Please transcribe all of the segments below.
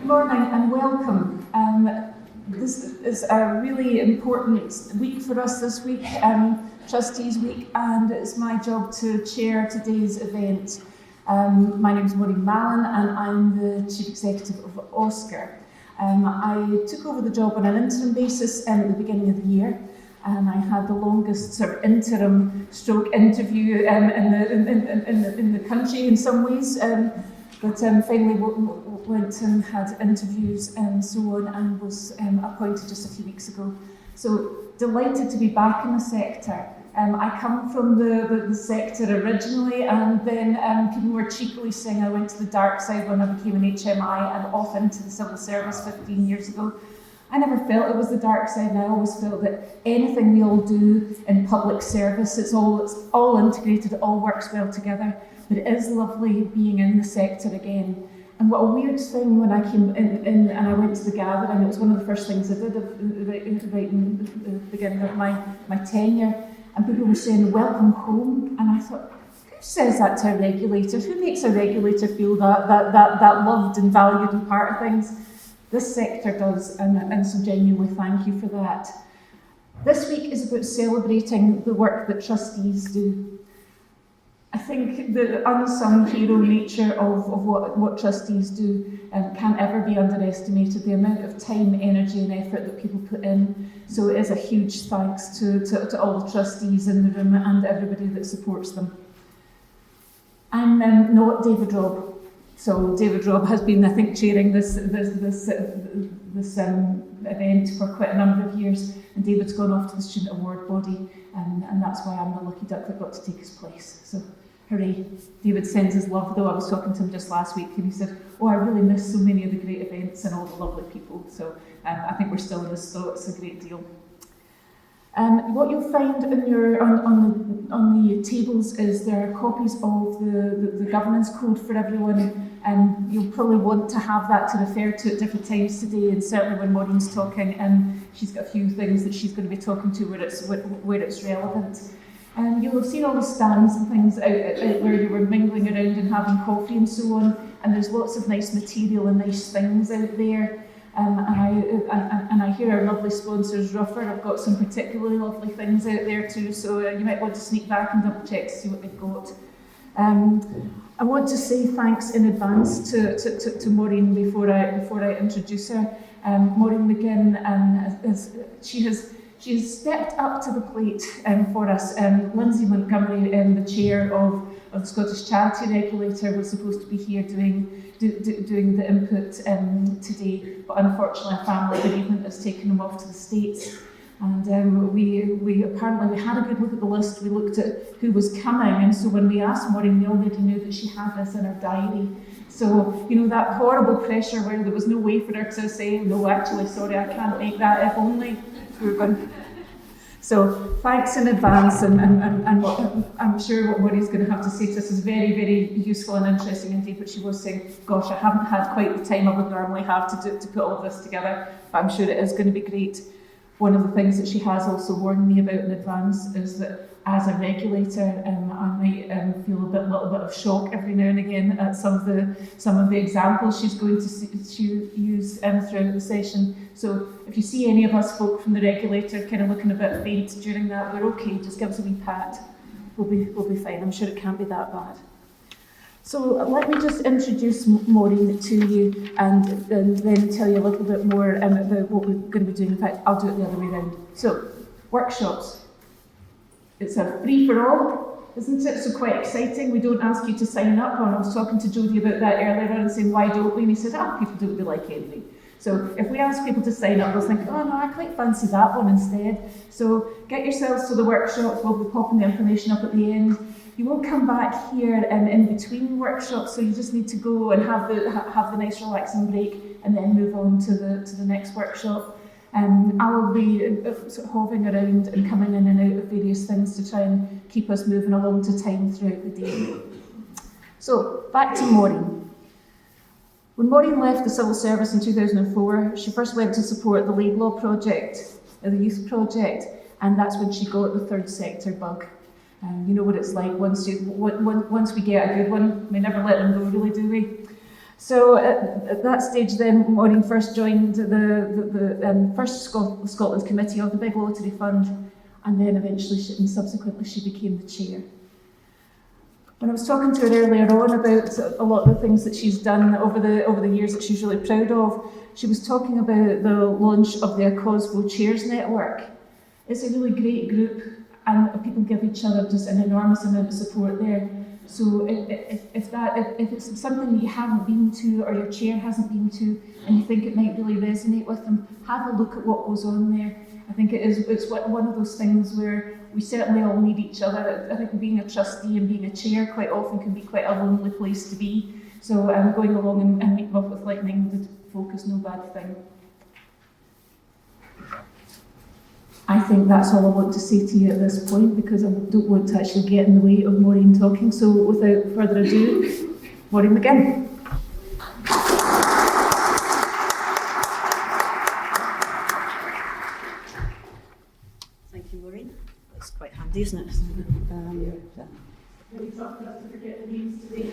morning and welcome. This is a really important week for us this week, Trustees Week, and it's my job to chair today's event. My name is Maureen Mallon and I'm the Chief Executive of OSCR. I took over the job on an interim basis at the beginning of the year, and I had the longest sort of interim stroke interview in the country in some ways. But finally went and had interviews and so on, and was appointed just a few weeks ago. So delighted to be back in the sector. I come from the sector originally, and then people were cheekily saying I went to the dark side when I became an HMI and off into the civil service 15 years ago. I never felt it was the dark side, and I always felt that anything we all do in public service, it's all integrated, it all works well together. But it is lovely being in the sector again. And what a weird thing when I came in and I went to the gathering, it was one of the first things I did right in the beginning of my tenure, and people were saying, welcome home, and I thought, who says that to a regulator? Who makes a regulator feel that loved and valued and part of things? This sector does, and so genuinely thank you for that. This week is about celebrating the work that trustees do. I think the unsung hero nature of what trustees do can't ever be underestimated, the amount of time, energy and effort that people put in. So it is a huge thanks to all the trustees in the room and everybody that supports them. I'm not David Robb. So David Robb has been, I think, chairing this event for quite a number of years, and David's gone off to the student award body, and that's why I'm the lucky duck that got to take his place. So hooray. David sends his love, though. I was talking to him just last week and he said, oh, I really miss so many of the great events and all the lovely people. So I think we're still in his thoughts a great deal. What you'll find on the tables is there are copies of the governance code for everyone, and you'll probably want to have that to refer to at different times today, and certainly when Maureen's talking, she's got a few things that she's going to be talking to where it's relevant. You'll have seen all the stands and things out where you were mingling around and having coffee and so on, and there's lots of nice material and nice things out there. And I hear our lovely sponsors, Rufford, have got some particularly lovely things out there too, so you might want to sneak back and double check to see what they've got. I want to say thanks in advance to Maureen before I introduce her. Maureen McGinn, she has stepped up to the plate for us. Lindsay Montgomery, the chair of the Scottish Charity Regulator, was supposed to be here doing the input today, but unfortunately a family bereavement has taken him off to the States. And we apparently had a good look at the list. We looked at who was coming, and so when we asked Maureen, we already knew that she had this in her diary. So, you know, that horrible pressure where there was no way for her to say, no, actually, sorry, I can't make that, if only. So thanks in advance, and I'm sure what Maureen's going to have to say to us is very, very useful and interesting indeed. But she was saying, gosh, I haven't had quite the time I would normally have to put all of this together, but I'm sure it is going to be great. One of the things that she has also warned me about in advance is that as a regulator, I might feel a little bit of shock every now and again at some of the examples she's going to use throughout the session. So if you see any of us folk from the regulator kind of looking a bit faint during that, we're okay. Just give us a wee pat. We'll be fine. I'm sure it can't be that bad. So let me just introduce Maureen to you and then tell you a little bit more about what we're going to be doing. In fact, I'll do it the other way around. So, workshops. It's a free-for-all, isn't it? So quite exciting. We don't ask you to sign up. And I was talking to Jodie about that earlier on and saying, why don't we? And he said, people don't be like anyway. So if we ask people to sign up, they'll think, oh no, I quite fancy that one instead. So get yourselves to the workshops. We'll be popping the information up at the end. You won't come back here in between workshops, so you just need to go and have the nice relaxing break and then move on to the next workshop. I'll be sort of hovering around and coming in and out of various things to try and keep us moving along to time throughout the day. So back to Maureen. When Maureen left the civil service in 2004, she first went to support the Laidlaw project, the youth project, and that's when she got the third sector bug. You know what it's like, once we get a good one, we never let them go, really, do we? So at that stage then, Maureen first joined the first Scotland Committee of the Big Lottery Fund, and then eventually and subsequently she became the chair. When I was talking to her earlier on about a lot of the things that she's done over the years that she's really proud of, she was talking about the launch of the Cosbo Chairs Network. It's a really great group, and people give each other just an enormous amount of support there. So if it's something that you haven't been to or your chair hasn't been to and you think it might really resonate with them, have a look at what goes on there. I think it's one of those things where we certainly all need each other. I think being a trustee and being a chair quite often can be quite a lonely place to be. So going along and meeting up with like-minded folk is no bad thing. I think that's all I want to say to you at this point, because I don't want to actually get in the way of Maureen talking. So without further ado, Maureen McGinn. Thank you, Maureen. That's quite handy, isn't it? Really tough for us to forget the names today.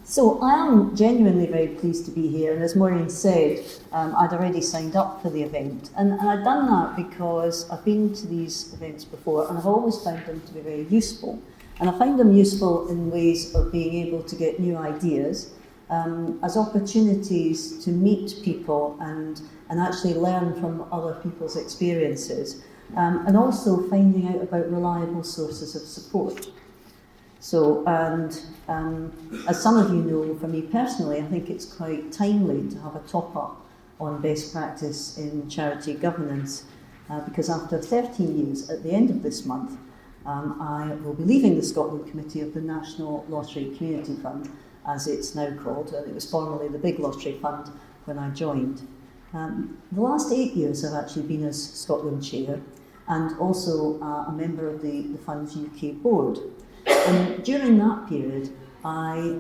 So I am genuinely very pleased to be here, and as Maureen said, I'd already signed up for the event, and I'd done that because I've been to these events before and I've always found them to be very useful, and I find them useful in ways of being able to get new ideas, as opportunities to meet people and actually learn from other people's experiences, and also finding out about reliable sources of support. So, and as some of you know, for me personally, I think it's quite timely to have a top-up on best practice in charity governance, because after 13 years, at the end of this month, I will be leaving the Scotland Committee of the National Lottery Community Fund, as it's now called, and it was formerly the Big Lottery Fund when I joined. The last 8 years I've actually been as Scotland Chair, and also a member of the Fund's UK board. And during that period, I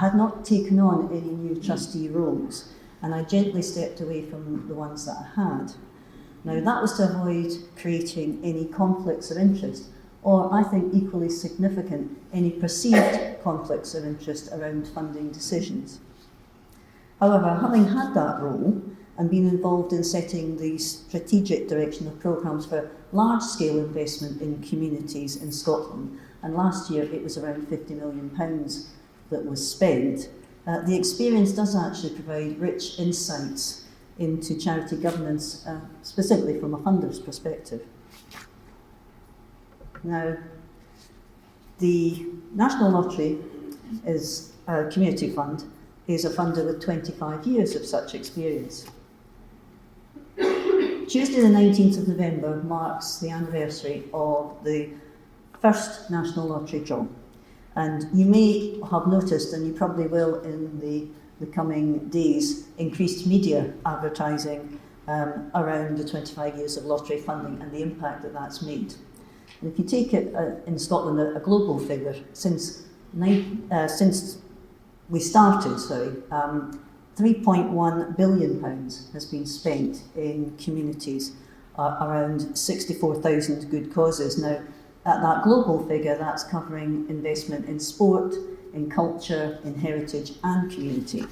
had not taken on any new trustee roles, and I gently stepped away from the ones that I had. Now, that was to avoid creating any conflicts of interest, or I think equally significant, any perceived conflicts of interest around funding decisions. However, having had that role and been involved in setting the strategic direction of programmes for large-scale investment in communities in Scotland, and last year it was around £50 million that was spent, the experience does actually provide rich insights into charity governance, specifically from a funder's perspective. Now, the National Lottery is a community fund, is a funder with 25 years of such experience. Tuesday the 19th of November marks the anniversary of the first National Lottery draw. And you may have noticed, and you probably will in the coming days, increased media advertising around the 25 years of lottery funding and the impact that that's made. And if you take it in Scotland, a global figure, since we started, £3.1 billion has been spent in communities, around 64,000 good causes. Now, at that global figure, that's covering investment in sport, in culture, in heritage and community.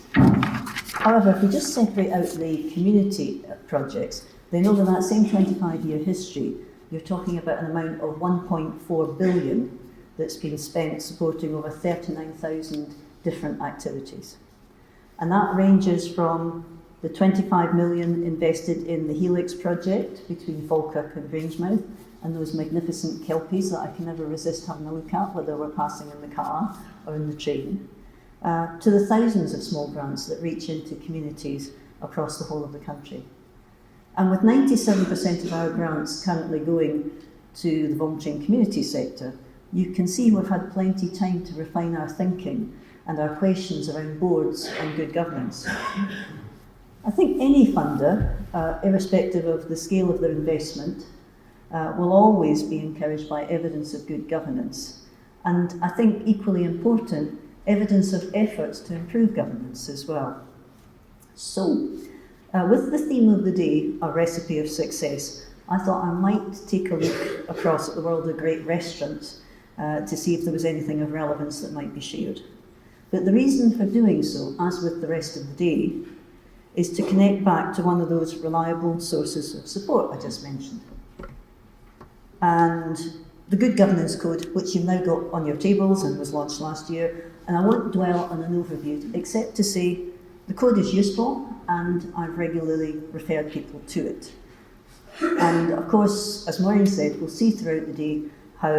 However, if we just separate out the community projects, then over that same 25-year history, you're talking about an amount of 1.4 billion that's been spent supporting over 39,000 different activities. And that ranges from the 25 million invested in the Helix project between Falkirk and Grangemouth, and those magnificent kelpies that I can never resist having a look at, whether we're passing in the car or in the train, to the thousands of small grants that reach into communities across the whole of the country. And with 97% of our grants currently going to the voluntary and community sector, you can see we've had plenty of time to refine our thinking and our questions around boards and good governance. I think any funder, irrespective of the scale of their investment, will always be encouraged by evidence of good governance. And I think equally important, evidence of efforts to improve governance as well. So, with the theme of the day, a recipe of success, I thought I might take a look across at the world of great restaurants to see if there was anything of relevance that might be shared. But the reason for doing so, as with the rest of the day, is to connect back to one of those reliable sources of support I just mentioned. And the Good Governance Code, which you've now got on your tables and was launched last year, and I won't dwell on an overview, except to say the code is useful and I've regularly referred people to it. And of course, as Maureen said, we'll see throughout the day how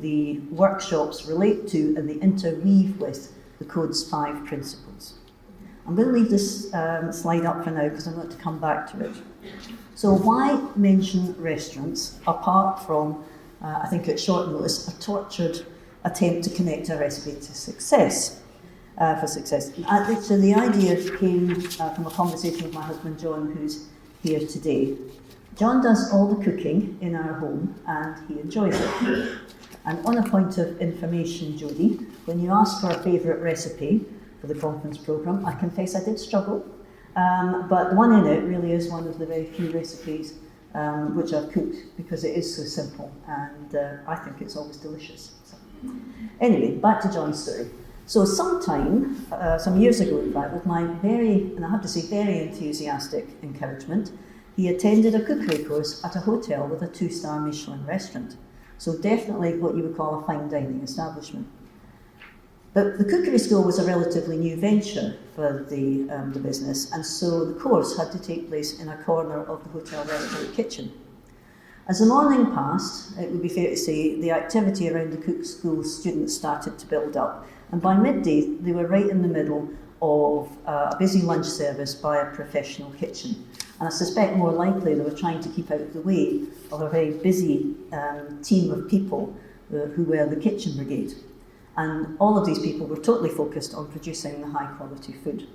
the workshops relate to and they interweave with the code's 5 principles. I'm going to leave this slide up for now because I'm going to come back to it. So why mention restaurants apart from, I think at short notice, a tortured attempt to connect a recipe to success, for success. So the idea came from a conversation with my husband John, who's here today. John does all the cooking in our home and he enjoys it. And on a point of information, Jodie, when you asked for a favourite recipe for the conference programme, I confess I did struggle, but the one in it really is one of the very few recipes which I've cooked because it is so simple and I think it's always delicious. So, anyway, back to John's story. So some years ago in fact, with my very, and I have to say very enthusiastic encouragement, he attended a cookery course at a hotel with a 2-star Michelin restaurant. So definitely what you would call a fine dining establishment. But the cookery school was a relatively new venture for the business, and so the course had to take place in a corner of the hotel restaurant kitchen. As the morning passed, it would be fair to say, the activity around the cook school students started to build up, and by midday they were right in the middle of a busy lunch service by a professional kitchen. And I suspect more likely they were trying to keep out of the way of a very busy team of people who were the kitchen brigade. And all of these people were totally focused on producing the high quality food.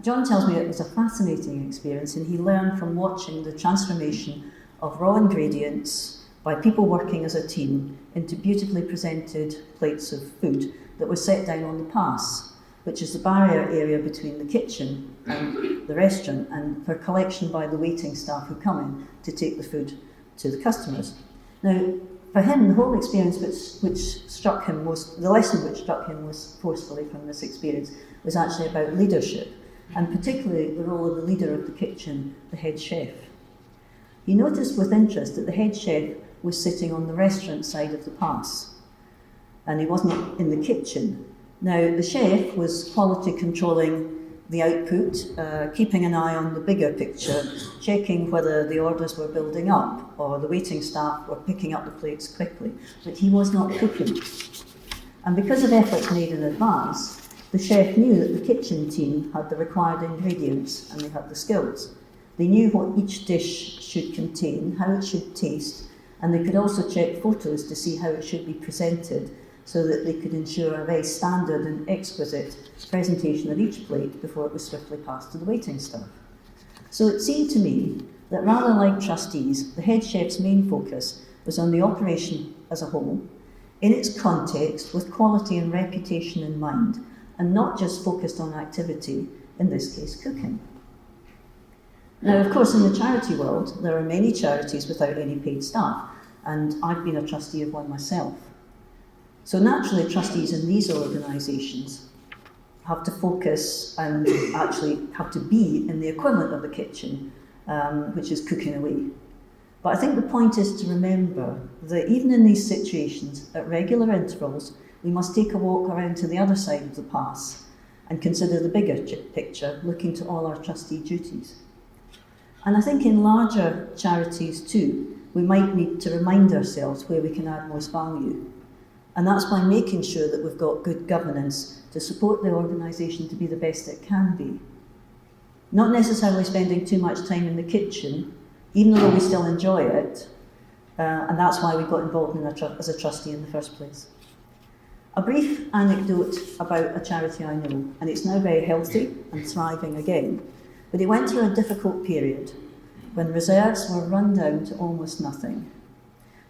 John tells me it was a fascinating experience and he learned from watching the transformation of raw ingredients by people working as a team into beautifully presented plates of food that were set down on the pass, which is the barrier area between the kitchen and the restaurant, and for collection by the waiting staff who come in to take the food to the customers. Now, for him, the whole experience which struck him most, the lesson which struck him most forcefully from this experience was actually about leadership, and particularly the role of the leader of the kitchen, the head chef. He noticed with interest that the head chef was sitting on the restaurant side of the pass, and he wasn't in the kitchen. Now, the chef was quality controlling the output, keeping an eye on the bigger picture, checking whether the orders were building up or the waiting staff were picking up the plates quickly, but he was not cooking. And because of efforts made in advance, the chef knew that the kitchen team had the required ingredients and they had the skills. They knew what each dish should contain, how it should taste, and they could also check photos to see how it should be presented so that they could ensure a very standard and exquisite presentation of each plate before it was swiftly passed to the waiting staff. So it seemed to me that rather like Trustees, the head chef's main focus was on the operation as a whole, in its context, with quality and reputation in mind, and not just focused on activity, in this case cooking. Now, of course, in the charity world, there are many charities without any paid staff, and I've been a trustee of one myself. So naturally, trustees in these organisations have to focus and actually have to be in the equivalent of the kitchen, which is cooking away. But I think the point is to remember that even in these situations, at regular intervals, we must take a walk around to the other side of the pass and consider the bigger picture, looking to all our trustee duties. And I think in larger charities too, we might need to remind ourselves where we can add most value. And that's by making sure that we've got good governance to support the organisation to be the best it can be. Not necessarily spending too much time in the kitchen, even though we still enjoy it, and that's why we got involved as a trustee in the first place. A brief anecdote about a charity I know, and it's now very healthy and thriving again, but it went through a difficult period when reserves were run down to almost nothing.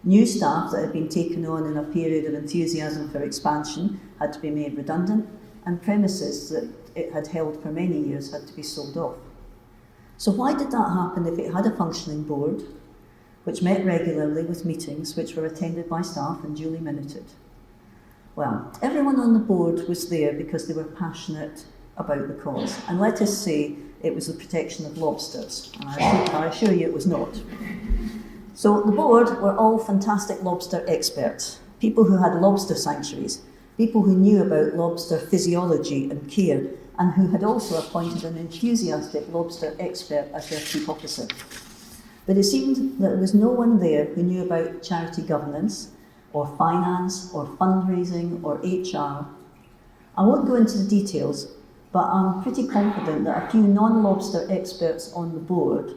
New staff that had been taken on in a period of enthusiasm for expansion had to be made redundant, and premises that it had held for many years had to be sold off. So why did that happen if it had a functioning board, which met regularly with meetings which were attended by staff and duly minuted? Well, everyone on the board was there because they were passionate about the cause. And let us say it was the protection of lobsters. And I assure you it was not. So the board were all fantastic lobster experts, people who had lobster sanctuaries, people who knew about lobster physiology and care, and who had also appointed an enthusiastic lobster expert as their chief officer. But it seemed that there was no one there who knew about charity governance, or finance, or fundraising, or HR. I won't go into the details, but I'm pretty confident that a few non-lobster experts on the board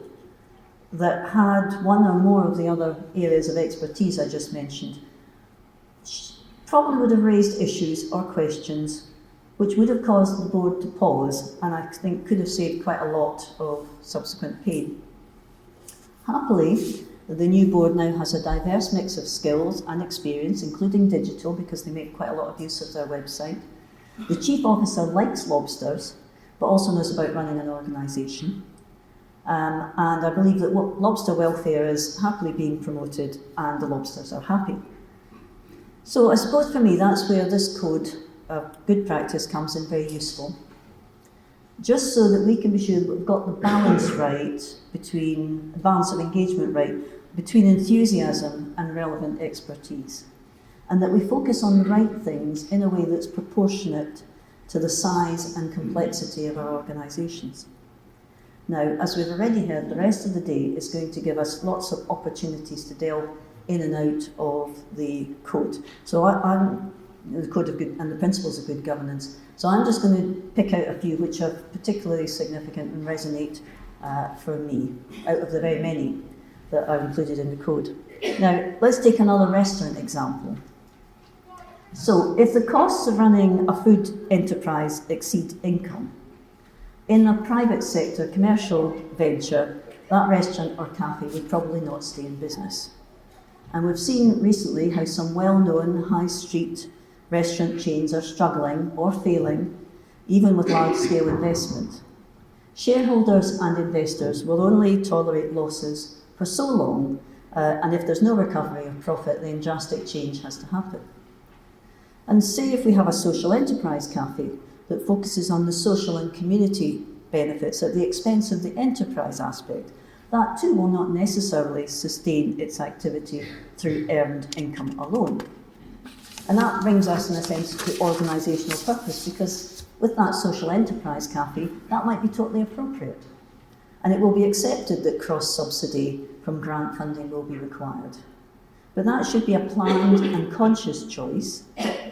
that had one or more of the other areas of expertise I just mentioned probably would have raised issues or questions which would have caused the board to pause, and I think could have saved quite a lot of subsequent pain. Happily, the new board now has a diverse mix of skills and experience, including digital, because they make quite a lot of use of their website. The chief officer likes lobsters, but also knows about running an organisation. And I believe that lobster welfare is happily being promoted and the lobsters are happy. So I suppose for me that's where this code of good practice comes in very useful. Just so that we can be sure that we've got the balance right between, the balance of engagement right, between enthusiasm and relevant expertise. And that we focus on the right things in a way that's proportionate to the size and complexity of our organisations. Now, as we've already heard, the rest of the day is going to give us lots of opportunities to delve in and out of the code. So I'm the code of good and the principles of good governance. So I'm just going to pick out a few which are particularly significant and resonate for me, out of the very many that I've included in the code. Now, let's take another restaurant example. So, if the costs of running a food enterprise exceed income, in a private sector commercial venture, that restaurant or cafe would probably not stay in business. And we've seen recently how some well-known high street restaurant chains are struggling or failing, even with large-scale investment. Shareholders and investors will only tolerate losses for so long, and if there's no recovery of profit, then drastic change has to happen. And say if we have a social enterprise cafe that focuses on the social and community benefits at the expense of the enterprise aspect, that too will not necessarily sustain its activity through earned income alone. And that brings us, in a sense, to organisational purpose, because with that social enterprise cafe, that might be totally appropriate. And it will be accepted that cross-subsidy from grant funding will be required. But that should be a planned and conscious choice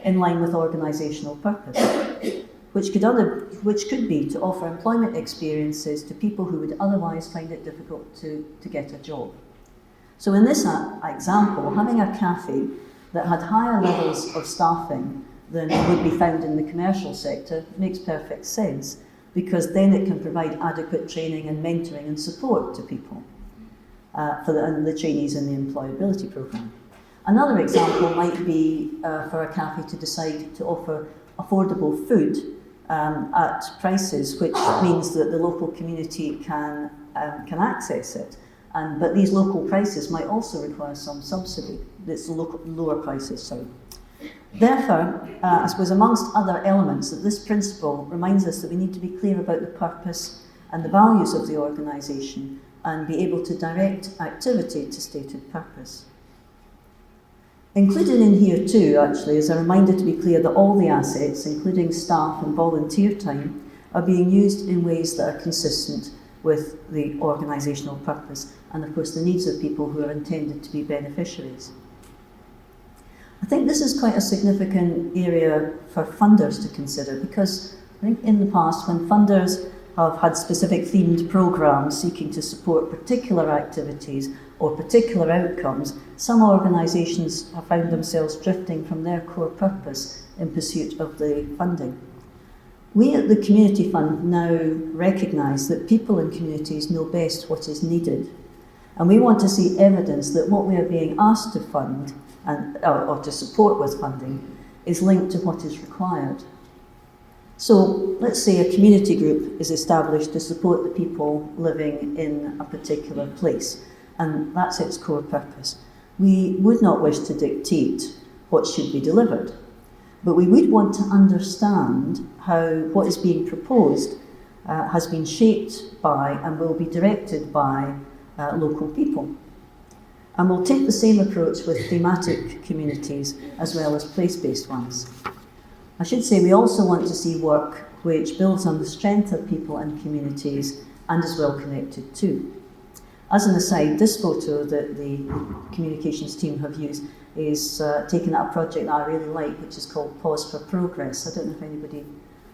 in line with organisational purpose, which could be to offer employment experiences to people who would otherwise find it difficult to get a job. So in this example, having a cafe that had higher levels of staffing than would be found in the commercial sector makes perfect sense, because then it can provide adequate training and mentoring and support to people, and the trainees in the employability programme. Another example might be for a cafe to decide to offer affordable food at prices which means that the local community can access it. But these local prices might also require some subsidy. It's lower prices, sorry. Therefore, I suppose amongst other elements, that this principle reminds us that we need to be clear about the purpose and the values of the organisation and be able to direct activity to stated purpose. Included in here too, actually, is a reminder to be clear that all the assets, including staff and volunteer time, are being used in ways that are consistent with the organisational purpose and, of course, the needs of people who are intended to be beneficiaries. I think this is quite a significant area for funders to consider, because I think in the past, when funders have had specific themed programmes seeking to support particular activities or particular outcomes, some organisations have found themselves drifting from their core purpose in pursuit of the funding. We at the Community Fund now recognise that people in communities know best what is needed, and we want to see evidence that what we are being asked to fund or to support with funding is linked to what is required. So let's say a community group is established to support the people living in a particular place, and that's its core purpose. We would not wish to dictate what should be delivered, But we would want to understand how what is being proposed has been shaped by and will be directed by local people. And we'll take the same approach with thematic communities as well as place-based ones. I should say we also want to see work which builds on the strength of people and communities and is well connected too. As an aside, this photo that the communications team have used is taken at a project that I really like, which is called Pause for Progress. I don't know if anybody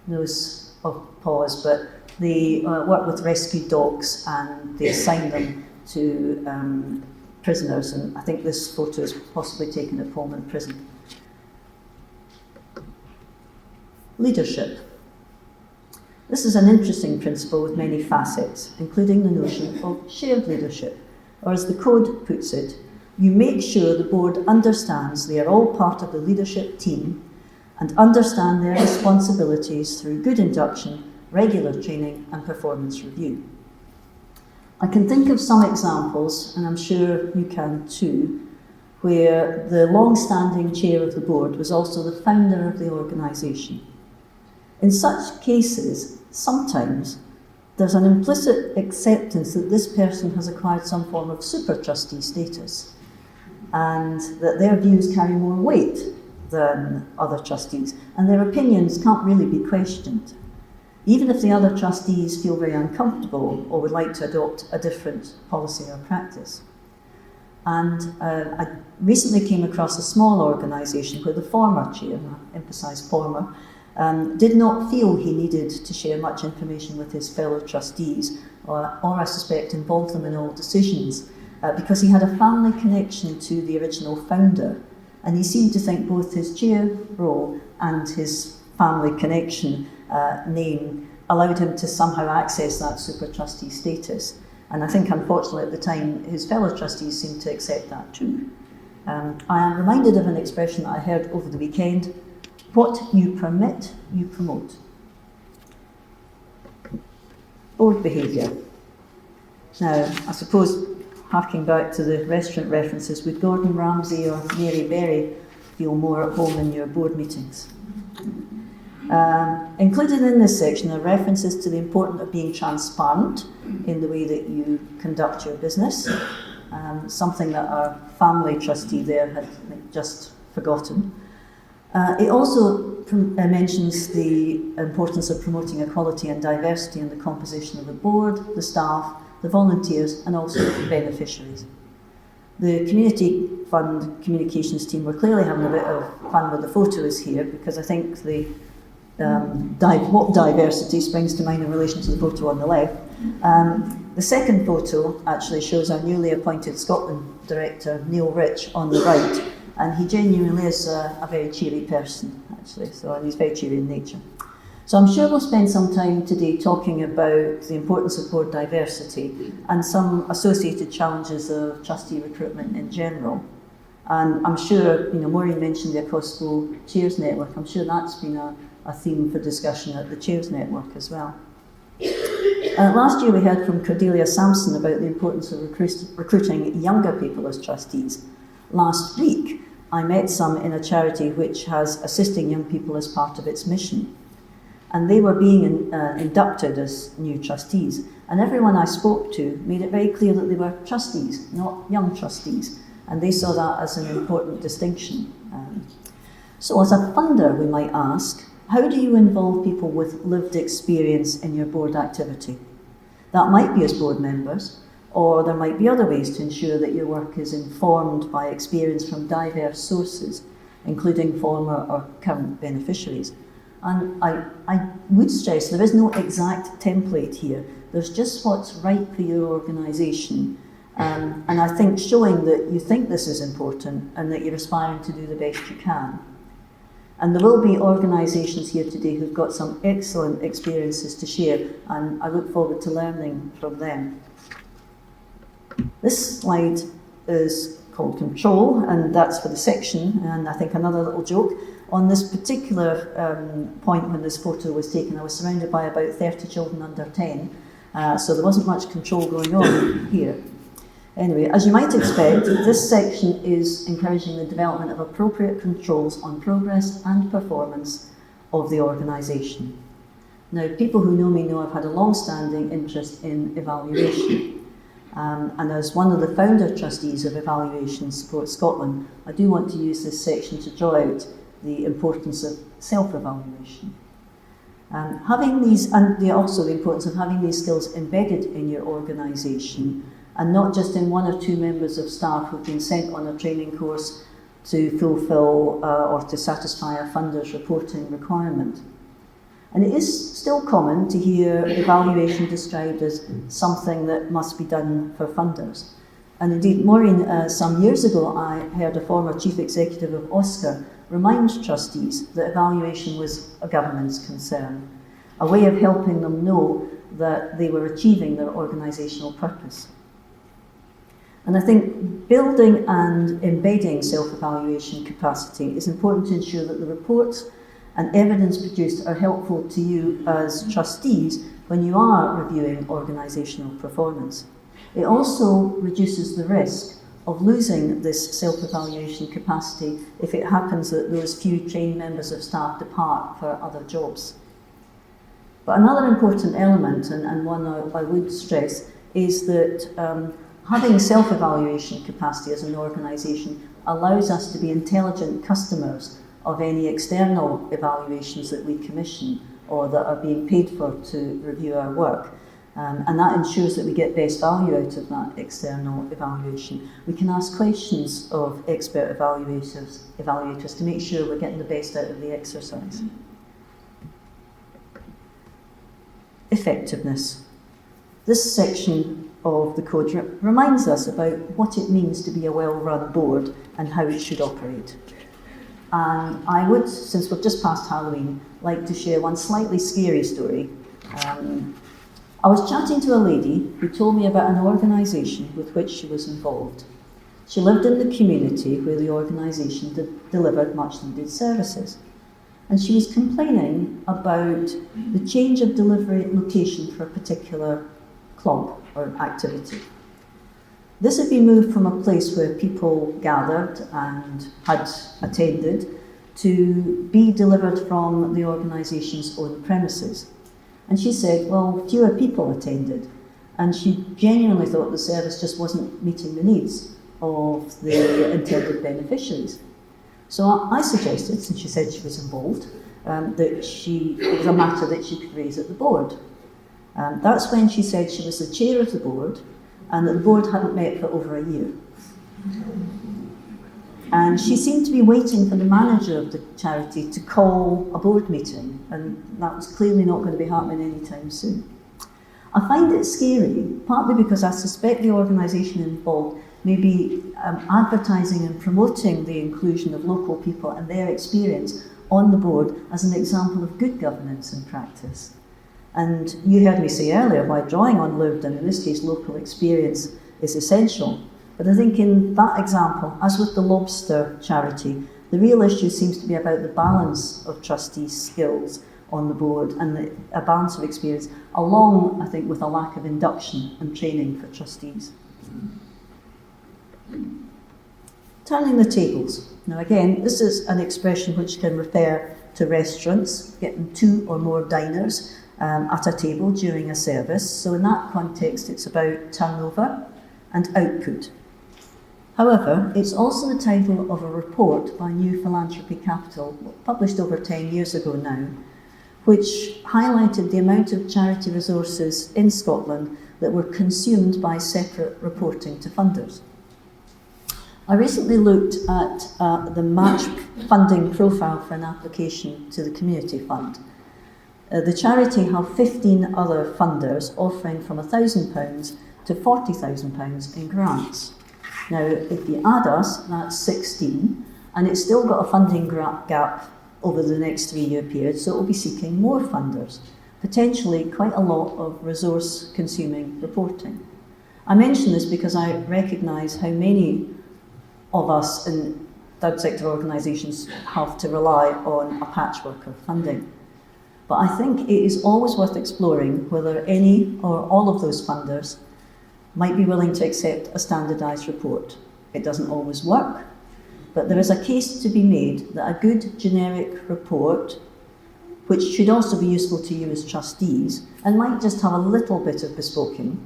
knows of Pause, but they work with rescued dogs and they assign them to prisoners, and I think this photo is possibly taken at Pullman Prison. Leadership. This is an interesting principle with many facets, including the notion of shared leadership, or as the code puts it, you make sure the board understands they are all part of the leadership team and understand their responsibilities through good induction, regular training and performance review. I can think of some examples, and I'm sure you can too, where the long-standing chair of the board was also the founder of the organisation. In such cases, sometimes there's an implicit acceptance that this person has acquired some form of super trustee status and that their views carry more weight than other trustees, and their opinions can't really be questioned, even if the other trustees feel very uncomfortable or would like to adopt a different policy or practice. And I recently came across a small organisation where the former chair, and I emphasise former, did not feel he needed to share much information with his fellow trustees, or I suspect involve them in all decisions, because he had a family connection to the original founder, and he seemed to think both his chair role and his family connection name allowed him to somehow access that super trustee status. And I think, unfortunately, at the time, his fellow trustees seemed to accept that too. I am reminded of an expression that I heard over the weekend: what you permit, you promote. Board behaviour. Now, I suppose, harking back to the restaurant references, would Gordon Ramsay or Mary Berry feel more at home in your board meetings? Included in this section are references to the importance of being transparent in the way that you conduct your business, something that our family trustee there had just forgotten. It also mentions the importance of promoting equality and diversity in the composition of the board, the staff, the volunteers, and also the beneficiaries. The Community Fund communications team were clearly having a bit of fun with the photos here, because I think the what diversity springs to mind in relation to the photo on the left. The second photo actually shows our newly appointed Scotland director, Neil Rich, on the right, and he genuinely is a very cheery person, actually, so he's very cheery in nature. So I'm sure we'll spend some time today talking about the importance of board diversity and some associated challenges of trustee recruitment in general. And I'm sure, Maureen mentioned the Acosto Chairs Network. I'm sure that's been a theme for discussion at the Chairs Network as well. Last year we heard from Cordelia Sampson about the importance of recruiting younger people as trustees. Last week I met some in a charity which has assisting young people as part of its mission. And they were being inducted as new trustees. And everyone I spoke to made it very clear that they were trustees, not young trustees. And they saw that as an important distinction. So as a funder, we might ask, how do you involve people with lived experience in your board activity? That might be as board members, or there might be other ways to ensure that your work is informed by experience from diverse sources, including former or current beneficiaries. And I would stress there is no exact template here. There's just what's right for your organisation. And I think showing that you think this is important and that you're aspiring to do the best you can. And there will be organisations here today who've got some excellent experiences to share, and I look forward to learning from them. This slide is called Control, and that's for the section, and I think another little joke. On this particular point when this photo was taken, I was surrounded by about 30 children under 10, so there wasn't much control going on here. Anyway, as you might expect, this section is encouraging the development of appropriate controls on progress and performance of the organisation. Now, people who know me know I've had a long-standing interest in evaluation. And as one of the founder trustees of Evaluation Support Scotland, I do want to use this section to draw out the importance of self-evaluation. Having these, and also the importance of having these skills embedded in your organisation, and not just in one or two members of staff who've been sent on a training course to fulfil or to satisfy a funder's reporting requirement. And it is still common to hear evaluation described as something that must be done for funders. And indeed, Maureen, some years ago, I heard a former chief executive of OSCR remind trustees that evaluation was a government's concern, a way of helping them know that they were achieving their organisational purpose. And I think building and embedding self-evaluation capacity is important to ensure that the reports and evidence produced are helpful to you as trustees when you are reviewing organisational performance. It also reduces the risk of losing this self-evaluation capacity if it happens that those few trained members of staff depart for other jobs. But another important element, and one I would stress, is that having self-evaluation capacity as an organisation allows us to be intelligent customers of any external evaluations that we commission or that are being paid for to review our work. And that ensures that we get best value out of that external evaluation. We can ask questions of expert evaluators to make sure we're getting the best out of the exercise. Effectiveness. This section of the code reminds us about what it means to be a well-run board and how it should operate. And I would, since we've just passed Halloween, like to share one slightly scary story. I was chatting to a lady who told me about an organisation with which she was involved. She lived in the community where the organisation delivered much needed services. And she was complaining about the change of delivery location for a particular club or activity. This had been moved from a place where people gathered and had attended to be delivered from the organisation's own premises. And she said, well, fewer people attended. And she genuinely thought the service just wasn't meeting the needs of the intended beneficiaries. So I suggested, since she said she was involved, that it was a matter that she could raise at the board. That's when she said she was the chair of the board and that the board hadn't met for over a year. And she seemed to be waiting for the manager of the charity to call a board meeting, and that was clearly not going to be happening anytime soon. I find it scary, partly because I suspect the organisation involved may be advertising and promoting the inclusion of local people and their experience on the board as an example of good governance in practice. And you heard me say earlier why drawing on lived, and in this case local experience, is essential. But I think in that example, as with the lobster charity, the real issue seems to be about the balance of trustees' skills on the board and a balance of experience, along, I think, with a lack of induction and training for trustees. Turning the tables. Now again, this is an expression which can refer to restaurants, getting 2 or more diners at a table during a service. So in that context, it's about turnover and output. However, it's also the title of a report by New Philanthropy Capital, published over 10 years ago now, which highlighted the amount of charity resources in Scotland that were consumed by separate reporting to funders. I recently looked at the match funding profile for an application to the Community Fund. The charity have 15 other funders offering from £1,000 to £40,000 in grants. Now, if you add us, that's 16, and it's still got a funding gap over the next 3-year period, so it will be seeking more funders, potentially quite a lot of resource-consuming reporting. I mention this because I recognise how many of us in third sector organisations have to rely on a patchwork of funding. But I think it is always worth exploring whether any or all of those funders might be willing to accept a standardised report. It doesn't always work, but there is a case to be made that a good generic report, which should also be useful to you as trustees, and might just have a little bit of bespoking,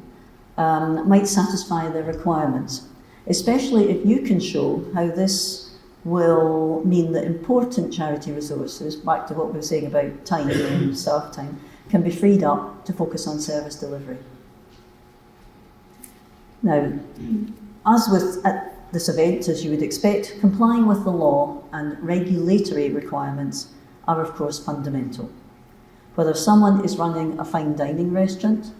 might satisfy the requirements, especially if you can show how this will mean that important charity resources, back to what we were saying about time and staff time, can be freed up to focus on service delivery. Now, as with at this event, as you would expect, complying with the law and regulatory requirements are of course fundamental. Whether someone is running a fine dining restaurant,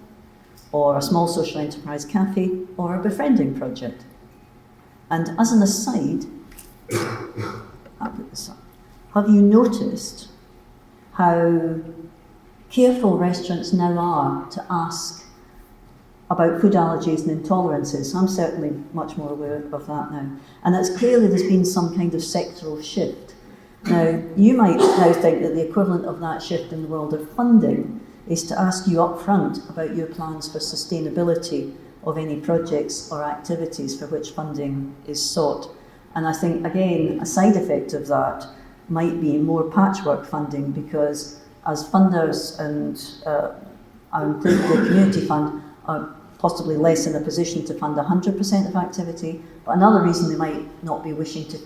or a small social enterprise cafe, or a befriending project. And as an aside, I'll put this up. Have you noticed how careful restaurants now are to ask about food allergies and intolerances? I'm certainly much more aware of that now. And it's clearly there's been some kind of sectoral shift. Now, you might now think that the equivalent of that shift in the world of funding is to ask you up front about your plans for sustainability of any projects or activities for which funding is sought. And I think, again, a side effect of that might be more patchwork funding, because as funders and including the community fund are possibly less in a position to fund 100% of activity, but another reason they might not be wishing to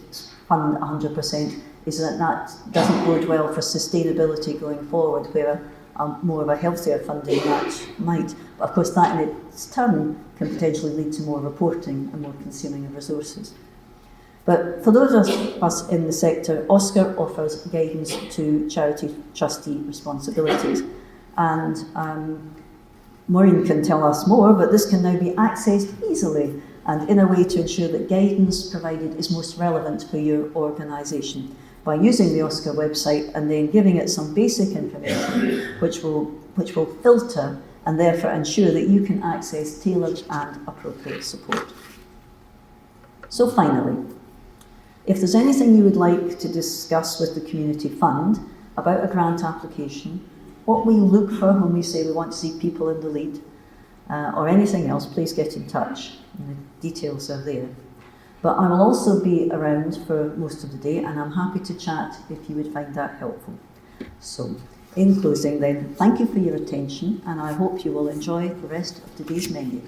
fund 100% is that that doesn't bode well for sustainability going forward, where more of a healthier funding match might. But of course that in its turn can potentially lead to more reporting and more consuming of resources. But for those of us in the sector, OSCR offers guidance to charity trustee responsibilities. And Maureen can tell us more, but this can now be accessed easily and in a way to ensure that guidance provided is most relevant for your organisation, by using the OSCR website and then giving it some basic information which will filter and therefore ensure that you can access tailored and appropriate support. So finally, if there's anything you would like to discuss with the Community Fund about a grant application, what we look for when we say we want to see people in the lead, or anything else, please get in touch. The details are there. But I will also be around for most of the day, and I'm happy to chat if you would find that helpful. So, in closing then, thank you for your attention, and I hope you will enjoy the rest of today's menu.